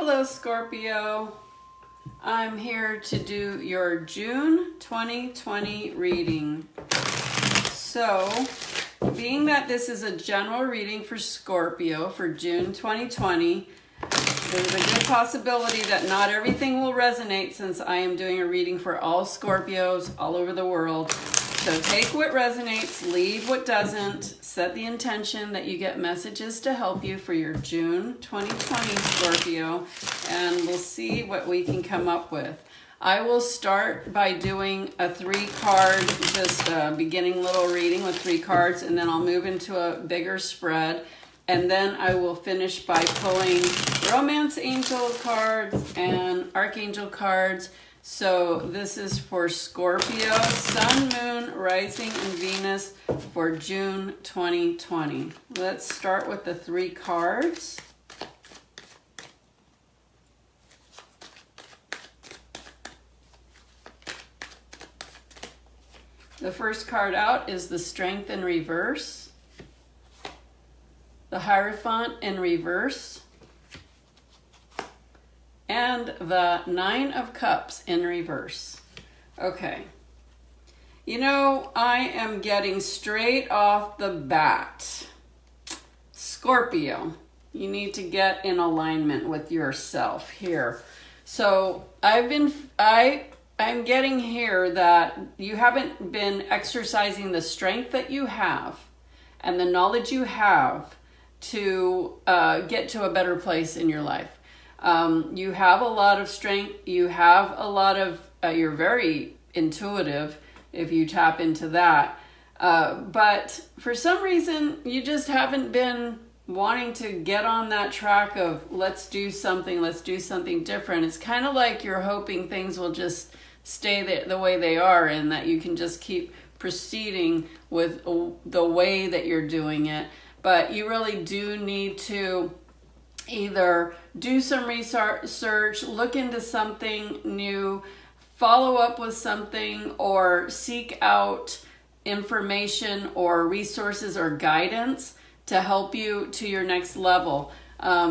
Hello, Scorpio. I'm here to do your June 2020 reading. So, being that this is a general reading for Scorpio for June 2020, there's a good possibility that not everything will resonate since I am doing a reading for all Scorpios all over the world. So take what resonates, leave what doesn't. Set the intention that you get messages to help you for your June 2020 Scorpio, and we'll see what we can come up with. I will start by doing a 3-card, just a beginning little reading with 3 cards, and then I'll move into a bigger spread. And then I will finish by pulling Romance Angel cards and Archangel cards. So this is for Scorpio, Sun, Moon, Rising, and Venus for June 2020. Let's start with the 3 cards. The first card out is the Strength in reverse, the Hierophant in reverse, and the 9 of Cups in reverse. Okay. You know, I am getting straight off the bat, Scorpio, you need to get in alignment with yourself here. So I'm getting here that you haven't been exercising the strength that you have and the knowledge you have to get to a better place in your life. You have a lot of strength. You have a lot of, you're very intuitive if you tap into that. But for some reason, you just haven't been wanting to get on that track of let's do something different. It's kind of like you're hoping things will just stay the way they are and that you can just keep proceeding with the way that you're doing it. But you really do need to either do some research, look into something new, follow up with something, or seek out information or resources or guidance to help you to your next level.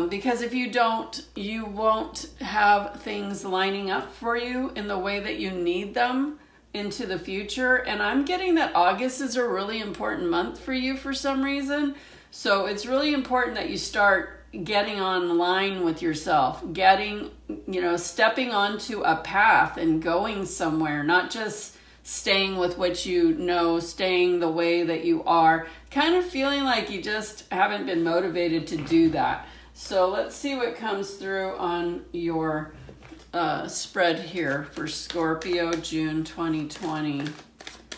Because if you don't, you won't have things lining up for you in the way that you need them into the future. And I'm getting that August is a really important month for you for some reason. So it's really important that you start getting online with yourself, stepping onto a path and going somewhere, not just staying with what you know, staying the way that you are, kind of feeling like you just haven't been motivated to do that. So let's see what comes through on your spread here for Scorpio, June 2020.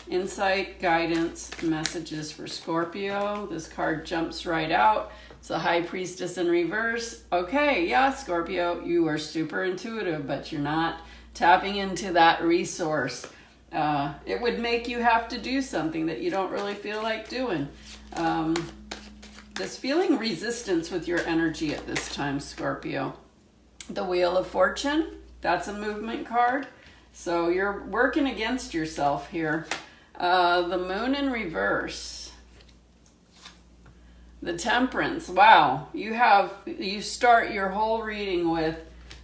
Insight, guidance, messages for Scorpio. This card jumps right out. It's the High Priestess in reverse. Okay, yeah, Scorpio, you are super intuitive, but you're not tapping into that resource. It would make you have to do something that you don't really feel like doing. Just feeling resistance with your energy at this time, Scorpio. The Wheel of Fortune, that's a movement card. So you're working against yourself here. The Moon in reverse. The Temperance. Wow, you start your whole reading with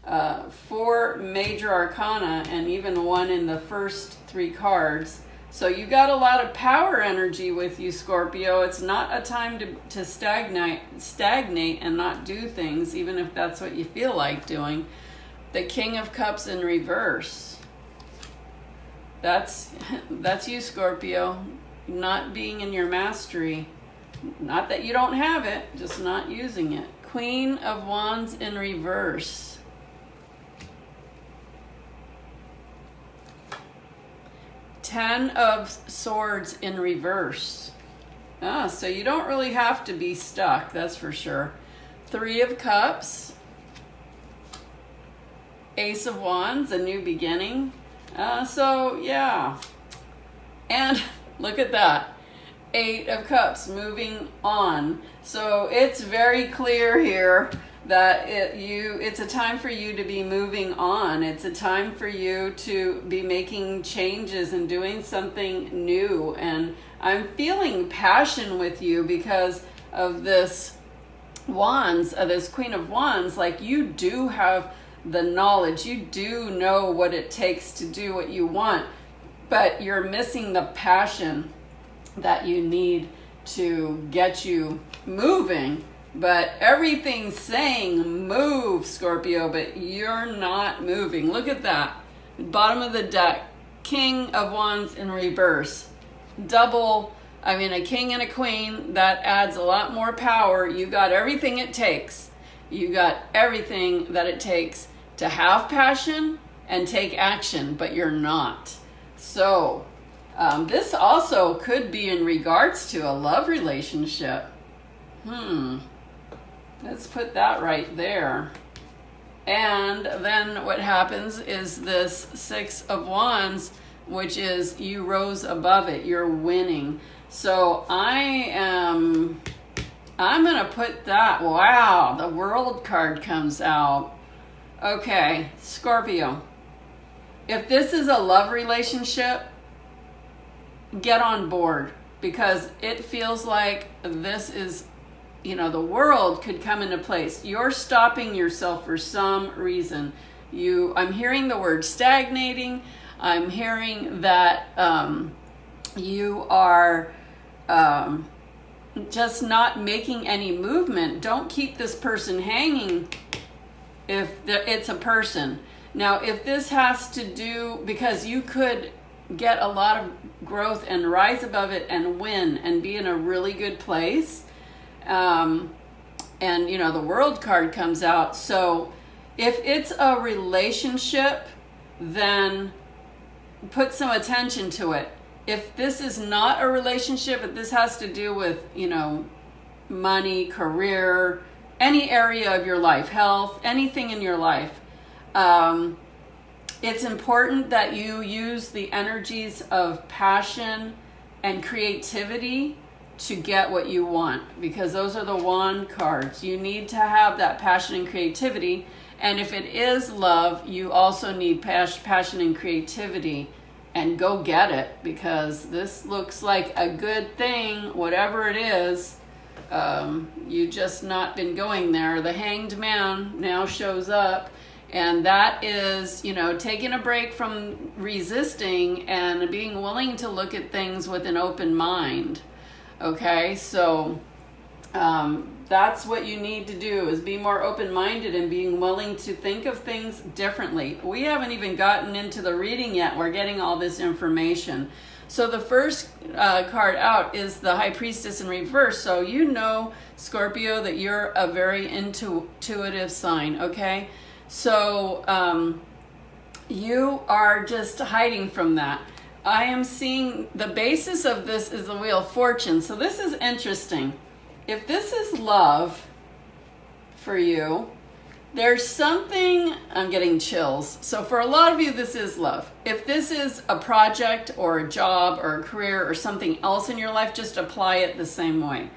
4 major arcana and even 1 in the first 3 cards. So you got a lot of power energy with you, Scorpio. It's not a time to stagnate and not do things, even if that's what you feel like doing. The King of Cups in reverse. That's you, Scorpio. Not being in your mastery. Not that you don't have it, just not using it. Queen of Wands in reverse. Ten of Swords in reverse. So you don't really have to be stuck, that's for sure. 3 of Cups. Ace of Wands, a new beginning. So yeah. And look at that. 8 of Cups, moving on. So it's very clear here that it's a time for you to be moving on. It's a time for you to be making changes and doing something new. And I'm feeling passion with you because of this Wands, this Queen of Wands, like you do have the knowledge, you do know what it takes to do what you want, but you're missing the passion that you need to get you moving. But everything's saying move, Scorpio, but you're not moving. Look at that. Bottom of the deck, King of Wands in reverse. A king and a queen, that adds a lot more power. You got everything it takes. You got everything that it takes to have passion and take action, but you're not. So this also could be in regards to a love relationship. Let's put that right there. And then what happens is this Six of Wands, which is you rose above it, you're winning. So I'm gonna put that, wow, the World card comes out. Okay, Scorpio, if this is a love relationship, get on board, because it feels like this is, the world could come into place. You're stopping yourself for some reason. I'm hearing the word stagnating. I'm hearing that you are just not making any movement. Don't keep this person hanging if it's a person. Now, if this has to do, because you could get a lot of growth and rise above it and win and be in a really good place. And the World card comes out. So if it's a relationship, then put some attention to it. If this is not a relationship, if this has to do with, money, career, any area of your life, health, anything in your life, it's important that you use the energies of passion and creativity to get what you want, because those are the wand cards. You need to have that passion and creativity. And if it is love, you also need passion and creativity, and go get it, because this looks like a good thing, whatever it is. You just not been going there. The Hanged Man now shows up, and that is, taking a break from resisting and being willing to look at things with an open mind. Okay, so that's what you need to do, is be more open-minded and being willing to think of things differently. We haven't even gotten into the reading yet. We're getting all this information. So the first card out is the High Priestess in reverse. So Scorpio, that you're a very intuitive sign, okay? So you are just hiding from that. I am seeing the basis of this is the Wheel of Fortune. So this is interesting. If this is love for you, there's something, I'm getting chills. So for a lot of you, this is love. If this is a project or a job or a career or something else in your life, just apply it the same way.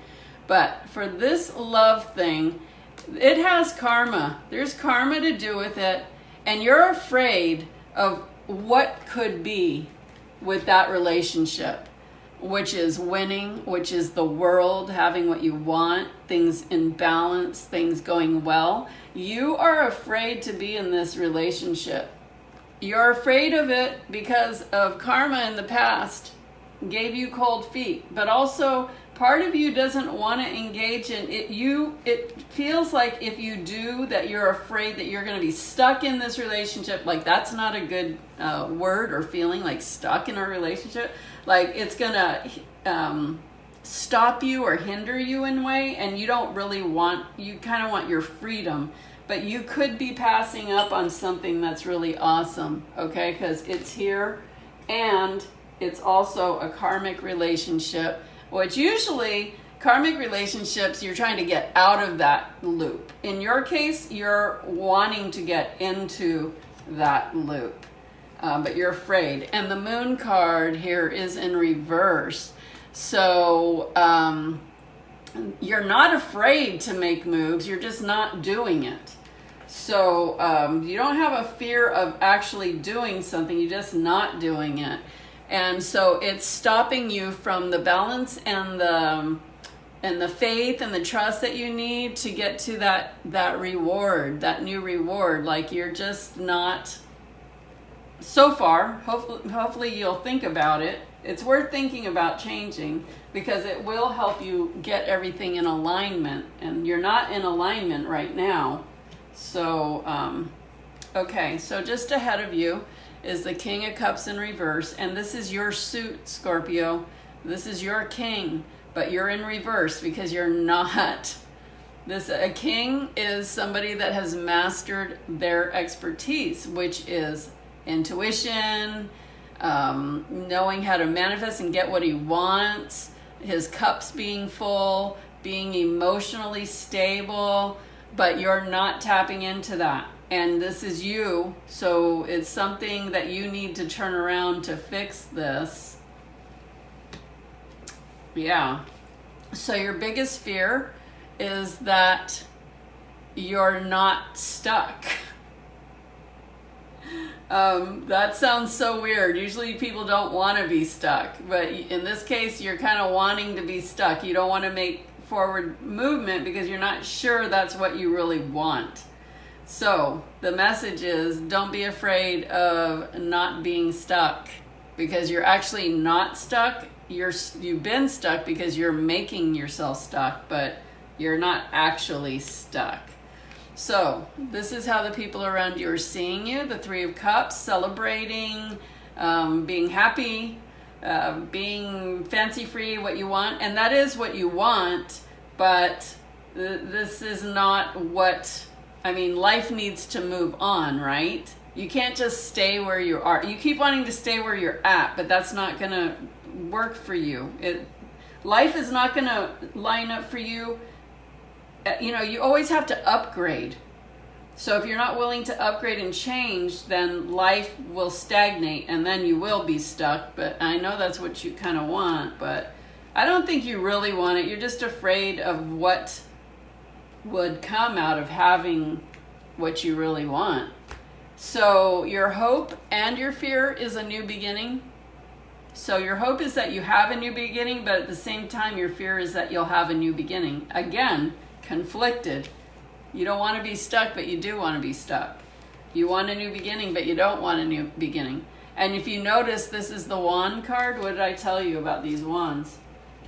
But for this love thing, it has karma. There's karma to do with it. And you're afraid of what could be with that relationship, which is winning, which is the world, having what you want, things in balance, things going well. You are afraid to be in this relationship. You're afraid of it because of karma in the past gave you cold feet, but also part of you doesn't want to engage in it. It feels like if you do, that you're afraid that you're going to be stuck in this relationship. Like, that's not a good word or feeling, like stuck in a relationship. Like it's going to stop you or hinder you in a way, and you don't really want, you kind of want your freedom, but you could be passing up on something that's really awesome, okay? Because it's here, and it's also a karmic relationship, which usually karmic relationships, you're trying to get out of that loop. In your case, you're wanting to get into that loop, but you're afraid. And the Moon card here is in reverse. So you're not afraid to make moves, you're just not doing it. So you don't have a fear of actually doing something, you're just not doing it. And so it's stopping you from the balance and and the faith and the trust that you need to get to that reward, that new reward. Like you're just not, so far, hopefully you'll think about it. It's worth thinking about changing because it will help you get everything in alignment, and you're not in alignment right now. So, okay, so just ahead of you is the King of Cups in reverse, and this is your suit, Scorpio. This is your king, but you're in reverse because you're not. A king is somebody that has mastered their expertise, which is intuition, knowing how to manifest and get what he wants, his cups being full, being emotionally stable, but you're not tapping into that. And this is you, so it's something that you need to turn around to fix this. Yeah. So your biggest fear is that you're not stuck. That sounds so weird. Usually people don't want to be stuck, but in this case, you're kind of wanting to be stuck. You don't want to make forward movement because you're not sure that's what you really want. So the message is, don't be afraid of not being stuck, because you're actually not stuck. You've been stuck because you're making yourself stuck, but you're not actually stuck. So this is how the people around you are seeing you. The Three of Cups, celebrating, being happy, being fancy-free, what you want. And that is what you want, but this is not what, I mean, life needs to move on, right? You can't just stay where you are. You keep wanting to stay where you're at, but that's not going to work for you. Life is not going to line up for you. You know, you always have to upgrade. So if you're not willing to upgrade and change, then life will stagnate and then you will be stuck. But I know that's what you kind of want, but I don't think you really want it. You're just afraid of what would come out of having what you really want. So your hope and your fear is a new beginning. So your hope is that you have a new beginning, but at the same time, your fear is that you'll have a new beginning. Again, conflicted. You don't want to be stuck, but you do want to be stuck. You want a new beginning, but you don't want a new beginning. And if you notice, this is the wand card. What did I tell you about these wands?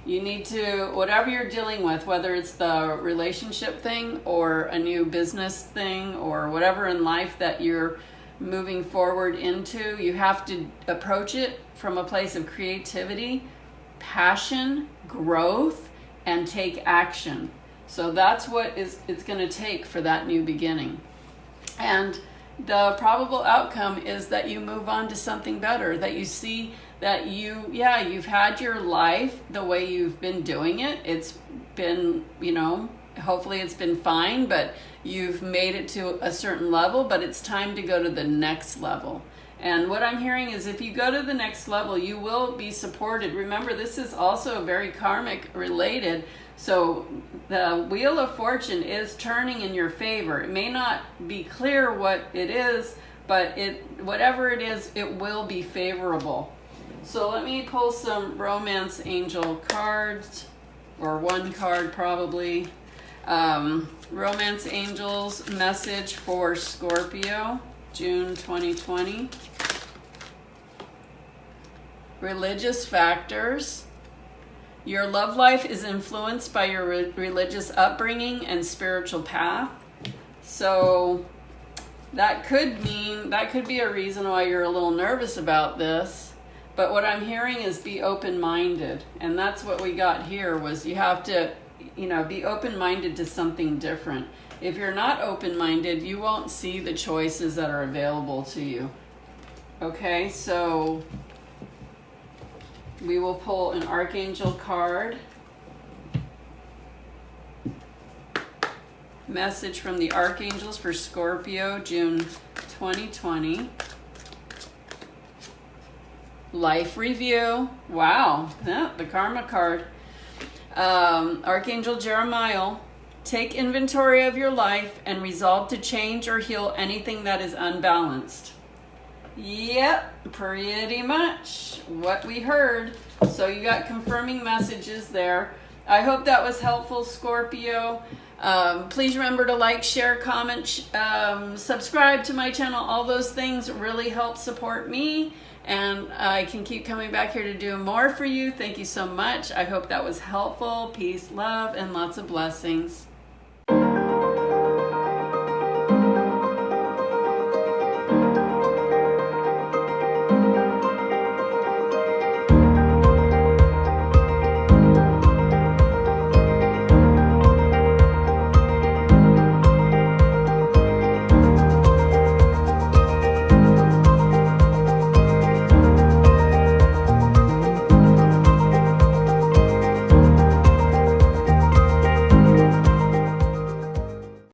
You need to, whatever you're dealing with, whether it's the relationship thing or a new business thing or whatever in life that you're moving forward into, you have to approach it from a place of creativity, passion, growth, and take action. So that's what it's going to take for that new beginning. And the probable outcome is that you move on to something better, that you see that you've had your life the way you've been doing it. It's been, hopefully it's been fine, but you've made it to a certain level, but it's time to go to the next level. And what I'm hearing is if you go to the next level, you will be supported. Remember, this is also very karmic related. So the Wheel of Fortune is turning in your favor. It may not be clear what it is, but whatever it is, it will be favorable. So let me pull some Romance Angel cards, or one card probably. Romance Angels message for Scorpio, June 2020. Religious factors. Your love life is influenced by your religious upbringing and spiritual path. So that could be a reason why you're a little nervous about this. But what I'm hearing is be open-minded. And that's what we got here was you have to, be open-minded to something different. If you're not open-minded, you won't see the choices that are available to you. Okay, so we will pull an Archangel card. Message from the Archangels for Scorpio, June 2020. Life review. Wow, the Karma card. Archangel Jeremiah. Take inventory of your life and resolve to change or heal anything that is unbalanced. Yep, pretty much what we heard. So you got confirming messages there. I hope that was helpful, Scorpio. Please remember to like, share, comment, subscribe to my channel. All those things really help support me, and I can keep coming back here to do more for you. Thank you so much. I hope that was helpful. Peace, love, and lots of blessings.